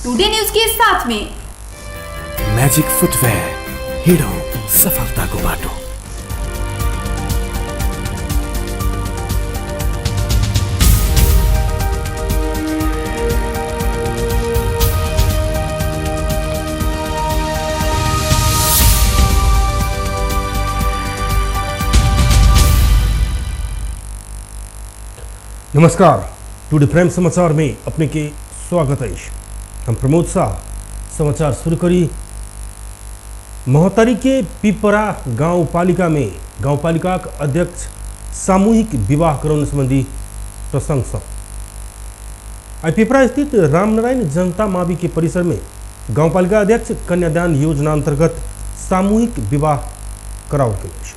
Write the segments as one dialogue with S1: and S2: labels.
S1: Today news के साथ में
S2: मैजिक फुटवेयर, हिडो सफलता को बाटो।
S3: नमस्कार, टुडे प्राइम समाचार में अपने के स्वागत है। हम प्रमोद शाह समाचार शुरू करी। महोत्तरी के पिपरा गाउँपालिका में गाउँपालिका अध्यक्ष सामूहिक विवाह कराने संबंधी प्रशंसा। पिपरा स्थित रामनारायण जनता मावि के परिसर में गाउँपालिका अध्यक्ष कन्यादान योजना अंतर्गत सामूहिक विवाह कराओ गए।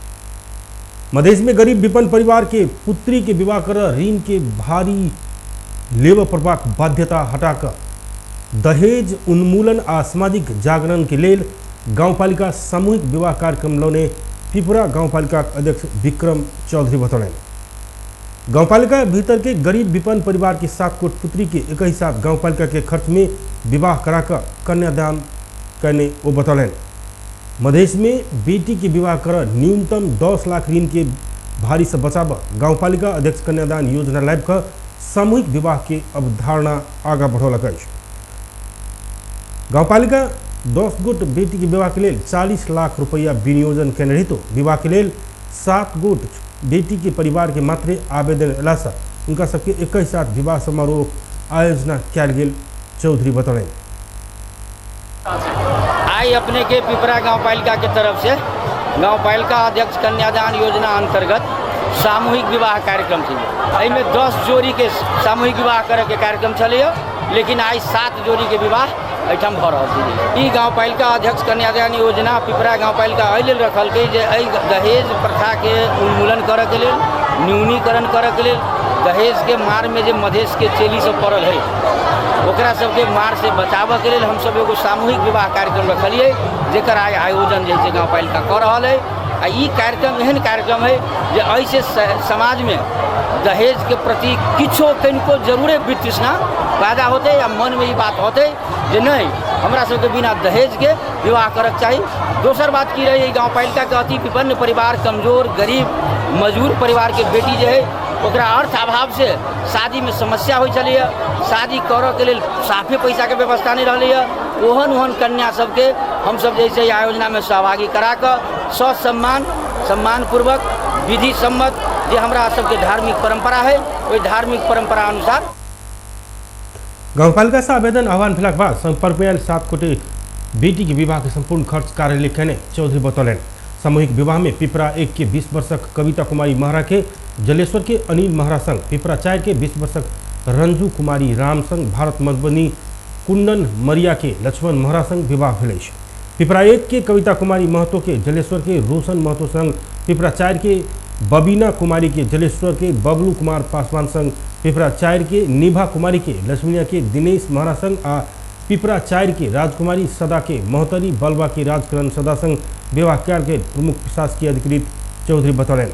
S3: मधेश में गरीब विपन्न परिवार के पुत्री के विवाह कर ऋण के भारी लेव प्रवाह बाध्यता हटाकर दहेज उन्मूलन आ सामाजिक जागरण के लेल गाउँपालिका सामूहिक विवाह कार्यक्रम लौने पिपरा गाउँपालिका अध्यक्ष विक्रम चौधरी बतौले। गाउँपालिका भीतर के गरीब विपन्न परिवार के 7 कोट पुत्री के एक ही साथ गाउँपालिका के खर्च में विवाह कराकर कन्यादान करने वो बतौले। मधेश में बेटी के विवाह कर न्यूनतम 10 लाख ऋण के भारी से बचाव गाउँपालिका अध्यक्ष कन्यादान योजना लाइव का सामूहिक विवाह के अवधारणा आगा बढ़ौलक। गाउँपालिका 10 गोट बेटी के विवाह के लिए 40 लाख रुपया विनियोजन केने रही तो विवाह के लिए 7 गोट बेटी के परिवार के मात्र आवेदन अला से उनका सबके एक ही साथ विवाह समारोह आयोजना किया गेल चौधरी बतौले।
S4: आई अपने के पिपरा गाउँपालिका के तरफ से गाउँपालिका अध्यक्ष कन्यादान योजना अंतर्गत सामूहिक विवाह कार्यक्रम थी। में 10 जोड़ी के सामूहिक विवाह करे के कार्यक्रम चले, लेकिन आई 7 जोड़ी के विवाह एठम भ रहा थी। गाउँपालिका अध्यक्ष कन्यादान योजना पिपरा गाउँपालिका एहि रखल के दहेज प्रथा के उन्मूलन करे के लिए, न्यूनीकरण करे के लिए, दहेज के मार में जो मधेश के चेली सब पड़ल है ओकरा सबके मार से बचाव के लिए हम सब एगो सामूहिक विवाह कार्यक्रम रखलिए, जेकर आयोजन जैसे गाउँपालिका कर रहा है। आ ई कार्यक्रम एहन कार्यक्रम है जो ऐसे समाज में दहेज के प्रति किछो कनिको जरूरे वितृष्णा पैदा होते या मन में ये बात होते जे नहीं हमरा सबके बिना दहेज के विवाह करक चाहिए। दोसर बात की रही गाउँपालिका के अति विपन्न परिवार, कमजोर गरीब मजदूर परिवार के बेटी जो है ओकरा अर्थ अभाव से शादी में समस्या हो चली है। शादी करे के लिए साफे पैसा के व्यवस्था नहीं रही है। ओहन कन्या सबके हम सब जैसे आयोजना में सहभागी करा कर सम्मान पूर्वक विधि सम्मत जो हमारा सबके धार्मिक परंपरा है वही धार्मिक परंपरा अनुसार
S3: गाउँपालिका से आवेदन आह्वान फिलहाल बाद संपर्क में 7 कोटी बेटी के विवाह के संपूर्ण खर्च कार्यालय कहने चौधरी बतौले। सामूहिक विवाह में पिपरा 1 के 20 वर्षक कविता कुमारी महरा के जलेश्वर के अनिल महरा संग, पिपरा 4 के 20 वर्षक रंजू कुमारी राम संग, भारत मधुबनी कुंदन मरिया के लक्ष्मण महरा संग विवाह भेल। पिपरा 1 के कविता कुमारी महतो के जलेश्वर के रोशन महतो संग, पिपरा 4 के बबीना कुमारी के जलेश्वर के बबलू कुमार पासवान संग, पिपरा 4 के निभा कुमारी के लक्ष्मणिया के दिनेश महरा संग आ पिपरा 4 के राजकुमारी सदा के महोत्तरी बलवा के राजकरण सदा संग विवाह के प्रमुख प्रशासकीय अधिकृत चौधरी बतौले।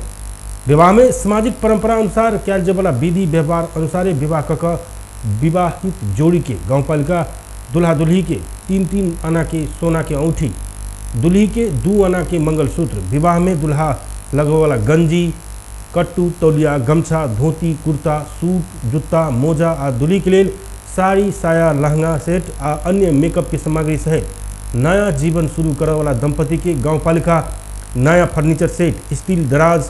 S3: विवाह में सामाजिक परंपरा अनुसार कैल जाए वाला विधि व्यवहार अनुसार विवाह कक विवाहित जोड़ी के गाउँपालिका दुल्हा दुल्ही के 3-3 आना के सोना के औंठी, दुल्ही के 2 आना के मंगलसूत्र, विवाह में दुल्हा लगवे वाला गंजी, कट्टू, तौलिया, गमछा, धोती, कुर्ता, सूट, जूता, मोजा आ दुल्ही के लिए साड़ी, साया, लहंगा सेट आ अन्य मेकअप के सामग्री सहित नया जीवन शुरू करे वाला दंपति के गाउँपालिका नया फर्नीचर सेट, स्टील दराज,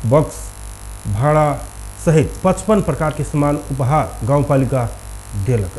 S3: बॉक्स भाड़ा सहित 55 प्रकार के सामान उपहार गाउँपालिका देलक।